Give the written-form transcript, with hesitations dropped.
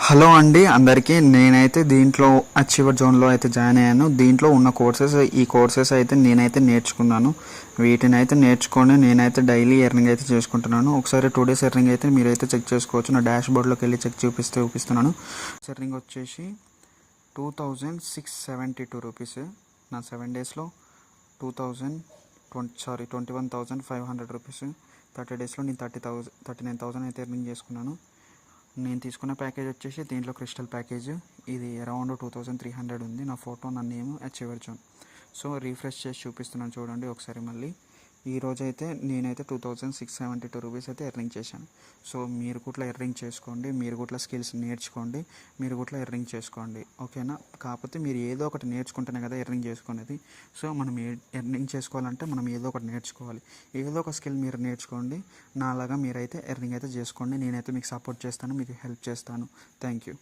Hello అండి అందరికీ. నేనైతే దీంట్లో అచీవర్ జోన్లో అయితే జాయిన్ అయ్యాను. దీంట్లో ఉన్న ఈ కోర్సెస్ అయితే నేనైతే నేర్చుకున్నాను. వీటిని అయితే నేర్చుకొని నేనైతే డైలీ ఎర్నింగ్ అయితే చేసుకుంటున్నాను. ఒకసారి 2 days ఎర్నింగ్ అయితే మీరైతే చెక్ చేసుకోవచ్చు. నా డాష్ బోర్డ్లోకి వెళ్ళి చెక్ చూపిస్తున్నాను. ఎర్నింగ్ వచ్చేసి 2672 రూపీస్. నా 7 daysలో 21,500 రూపీస్. 30 daysలో నేను 39,000 అయితే ఎర్నింగ్ చేసుకున్నాను. నేను తీసుకున్న ప్యాకేజ్ వచ్చేసి దీంట్లో క్రిస్టల్ ప్యాకేజ్. ఇది అరౌండ్ 2300 ఉంది. నా ఫోటో, నా name achiever zone. So refresh చేసి చూపిస్తున్నాను చూడండి ఒకసారి మళ్ళీ. ఈరోజైతే నేనైతే 2672 రూపీస్ అయితే ఎర్నింగ్ చేశాను. సో మీరు కూడా ఎర్నింగ్ చేసుకోండి, మీరు కూడా స్కిల్స్ నేర్చుకోండి, మీరు కూడా ఎర్నింగ్ చేసుకోండి, ఓకేనా. కాకపోతే మీరు ఏదో ఒకటి నేర్చుకుంటేనే కదా ఎర్నింగ్ చేసుకునేది. సో మనం ఎర్నింగ్ చేసుకోవాలంటే మనం ఏదో ఒకటి నేర్చుకోవాలి. ఏదో ఒక స్కిల్ మీరు నేర్చుకోండి. నాలాగా మీరైతే ఎర్నింగ్ అయితే చేసుకోండి. నేనైతే మీకు సపోర్ట్ చేస్తాను, మీకు హెల్ప్ చేస్తాను. Thank you.